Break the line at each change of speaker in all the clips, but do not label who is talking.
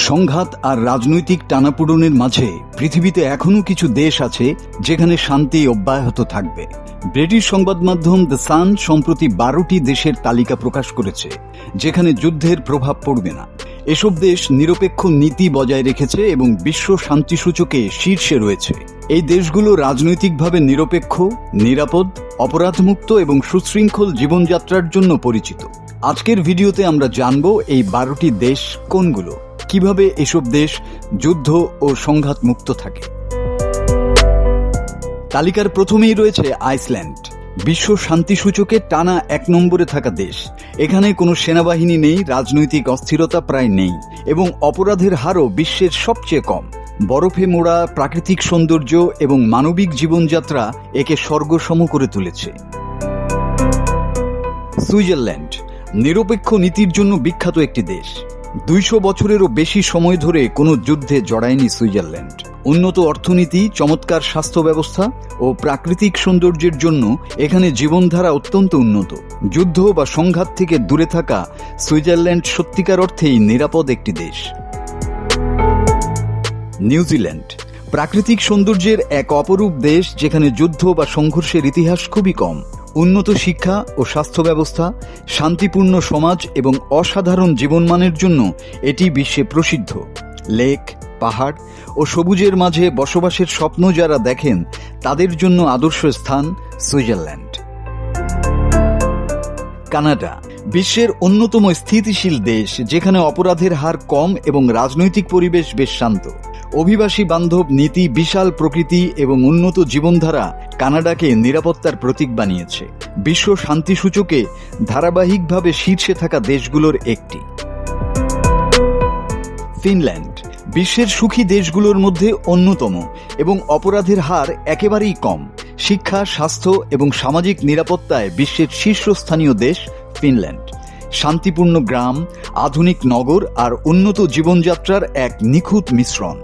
সংঘাত আর রাজনৈতিক টানাপোড়েনের মাঝে পৃথিবীতে এখনো কিছু দেশ আছে যেখানে শান্তি অব্যাহত থাকবে। ব্রিটিশ সংবাদ মাধ্যম দ্য সান সম্প্রতি 12টি দেশের তালিকা প্রকাশ করেছে যেখানে যুদ্ধের প্রভাব পড়বে না। এসব দেশ নিরপেক্ষ নীতি বজায় রেখেছে এবং বিশ্ব শান্তি সূচকে শীর্ষে রয়েছে। এই দেশগুলো রাজনৈতিকভাবে নিরপেক্ষ, নিরাপদ, অপরাধমুক্ত এবং সুশৃঙ্খল জীবনযাত্রার জন্য পরিচিত। আজকের ভিডিওতে আমরা জানব এই 12টি দেশ কোনগুলো, কিভাবে এসব দেশ যুদ্ধ ও সংঘাত মুক্ত থাকে। তালিকার প্রথমেই রয়েছে আইসল্যান্ড। বিশ্ব শান্তি সূচকে টানা 1 নম্বরে থাকা দেশ। এখানে কোনো সেনাবাহিনী নেই, রাজনৈতিক অস্থিরতা প্রায় নেই এবং অপরাধের হারও বিশ্বের সবচেয়ে কম। বরফে মোড়া প্রাকৃতিক সৌন্দর্য এবং মানবিক জীবনযাত্রা একে স্বর্গসম করে তুলেছে। সুইজারল্যান্ড নিরপেক্ষ নীতির জন্য বিখ্যাত একটি দেশ। 200 বছরেরও বেশি সময় ধরে কোনো যুদ্ধে জড়ায়নি সুইজারল্যান্ড। উন্নত অর্থনীতি, চমৎকার স্বাস্থ্য ব্যবস্থা ও প্রাকৃতিক সৌন্দর্যের জন্য এখানে জীবনধারা অত্যন্ত উন্নত। যুদ্ধ বা সংঘাত থেকে দূরে থাকা সুইজারল্যান্ড সত্যিকার অর্থেই নিরাপদ একটি দেশ। নিউজিল্যান্ড প্রাকৃতিক সৌন্দর্যের এক অপরূপ দেশ যেখানে যুদ্ধ বা সংঘর্ষের ইতিহাস খুবই কম। উন্নত শিক্ষা ও স্বাস্থ্য ব্যবস্থা, শান্তিপূর্ণ সমাজ এবং অসাধারণ জীবনমানের জন্য এটি বিশ্বে প্রসিদ্ধ। লেক, পাহাড় ও সবুজের মাঝে বসবাসের স্বপ্ন যারা দেখেন তাদের জন্য আদর্শ স্থান সুইজারল্যান্ড। কানাডা বিশ্বের অন্যতম স্থিতিশীল দেশ যেখানে অপরাধের হার কম এবং রাজনৈতিক পরিবেশ বেশ শান্ত। অভিবাসী বান্ধব নীতি, বিশাল প্রকৃতি এবং উন্নত জীবনধারা কানাডাকে নিরাপত্তার প্রতীক বানিয়েছে। বিশ্ব শান্তি সূচকে ধারাবাহিকভাবে শীর্ষে থাকা দেশগুলোর একটি। ফিনল্যান্ড বিশ্বের সুখী দেশগুলোর মধ্যে অন্যতম এবং অপরাধের হার একেবারেই কম। শিক্ষা, স্বাস্থ্য এবং সামাজিক নিরাপত্তায় বিশ্বের শীর্ষস্থানীয় দেশ ফিনল্যান্ড। শান্তিপূর্ণ গ্রাম, আধুনিক নগর আর উন্নত জীবনযাত্রার এক নিখুঁত মিশ্রণ।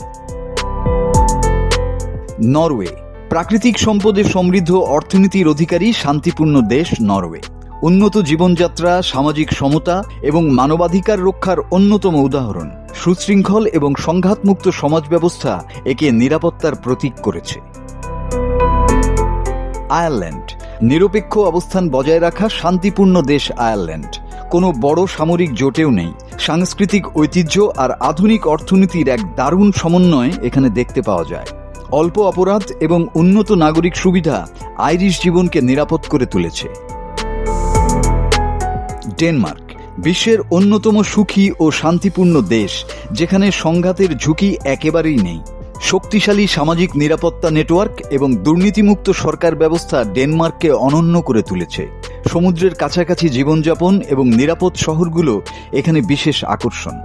নরওয়ে প্রাকৃতিক সম্পদে সমৃদ্ধ, অর্থনীতির অধিকারী শান্তিপূর্ণ দেশ নরওয়ে। উন্নত জীবনযাত্রা, সামাজিক সমতা এবং মানবাধিকার রক্ষার অন্যতম উদাহরণ। সুশৃঙ্খল এবং সংঘাতমুক্ত সমাজ ব্যবস্থা একে নিরাপত্তার প্রতীক করেছে। আয়ারল্যান্ড নিরপেক্ষ অবস্থান বজায় রাখা শান্তিপূর্ণ দেশ আয়ারল্যান্ড। কোনো বড় সামরিক জোটেও নেই। সাংস্কৃতিক ঐতিহ্য আর আধুনিক অর্থনীতির এক দারুণ সমন্বয় এখানে দেখতে পাওয়া যায়। অল্প অপরাধ এবং উন্নত নাগরিক সুবিধা আইরিশ জীবনকে নিরাপদ করে তুলেছে। ডেনমার্ক বিশ্বের অন্যতম সুখী ও শান্তিপূর্ণ দেশ যেখানে সংঘাতের ঝুঁকি একেবারেই নেই। শক্তিশালী সামাজিক নিরাপত্তা নেটওয়ার্ক এবং দুর্নীতিমুক্ত সরকার ব্যবস্থা ডেনমার্ককে অনন্য করে তুলেছে। সমুদ্রের কাছাকাছি জীবনযাপন এবং নিরাপদ শহরগুলো এখানে বিশেষ আকর্ষণ।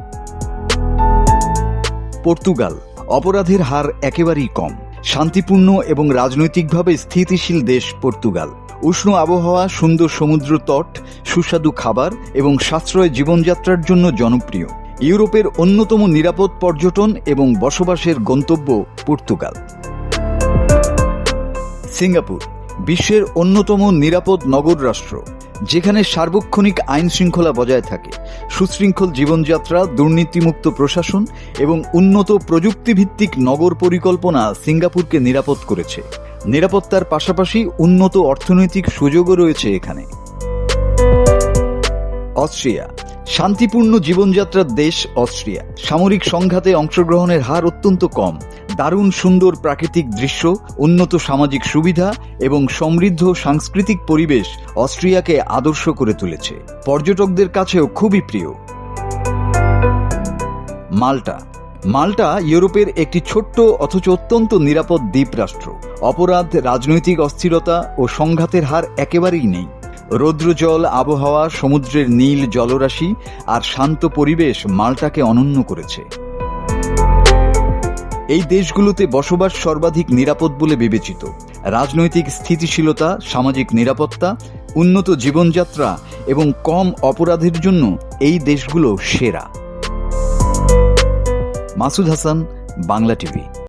পর্তুগাল অপরাধের হার একেবারেই কম। শান্তিপূর্ণ এবং রাজনৈতিকভাবে স্থিতিশীল দেশ পর্তুগাল। উষ্ণ আবহাওয়া, সুন্দর সমুদ্র তট, সুস্বাদু খাবার এবং সাশ্রয় জীবনযাত্রার জন্য জনপ্রিয়। ইউরোপের অন্যতম নিরাপদ পর্যটন এবং বসবাসের গন্তব্য পর্তুগাল। সিঙ্গাপুর বিশ্বের অন্যতম নিরাপদ নগর রাষ্ট্র যেখানে সার্বক্ষণিক আইন শৃঙ্খলা বজায় থাকে। সুশৃঙ্খল জীবনযাত্রা, দুর্নীতিমুক্ত প্রশাসন এবং উন্নত প্রযুক্তিভিত্তিক নগর পরিকল্পনা সিঙ্গাপুরকে নিরাপদ করেছে। নিরাপত্তার পাশাপাশি উন্নত অর্থনৈতিক সুযোগও রয়েছে এখানে। অস্ট্রিয়া শান্তিপূর্ণ জীবনযাত্রার দেশ অস্ট্রিয়া। সামরিক সংঘাতে অংশগ্রহণের হার অত্যন্ত কম। দারুণ সুন্দর প্রাকৃতিক দৃশ্য, উন্নত সামাজিক সুবিধা এবং সমৃদ্ধ সাংস্কৃতিক পরিবেশ অস্ট্রিয়াকে আদর্শ করে তুলেছে। পর্যটকদের কাছেও খুবই প্রিয়। মাল্টা মাল্টা ইউরোপের একটি ছোট্ট অথচ অত্যন্ত নিরাপদ দ্বীপ রাষ্ট্র। অপরাধ, রাজনৈতিক অস্থিরতা ও সংঘাতের হার একেবারেই নেই। রৌদ্রজল আবহাওয়া, সমুদ্রের নীল জলরাশি আর শান্ত পরিবেশ মাল্টাকে অনন্য করেছে। এই দেশগুলোতে বসবাস সর্বাধিক নিরাপদ বলে বিবেচিত। রাজনৈতিক স্থিতিশীলতা, সামাজিক নিরাপত্তা, উন্নত জীবনযাত্রা এবং কম অপরাধের জন্য এই দেশগুলো সেরা। মাসুদ হাসান, বাংলা টিভি।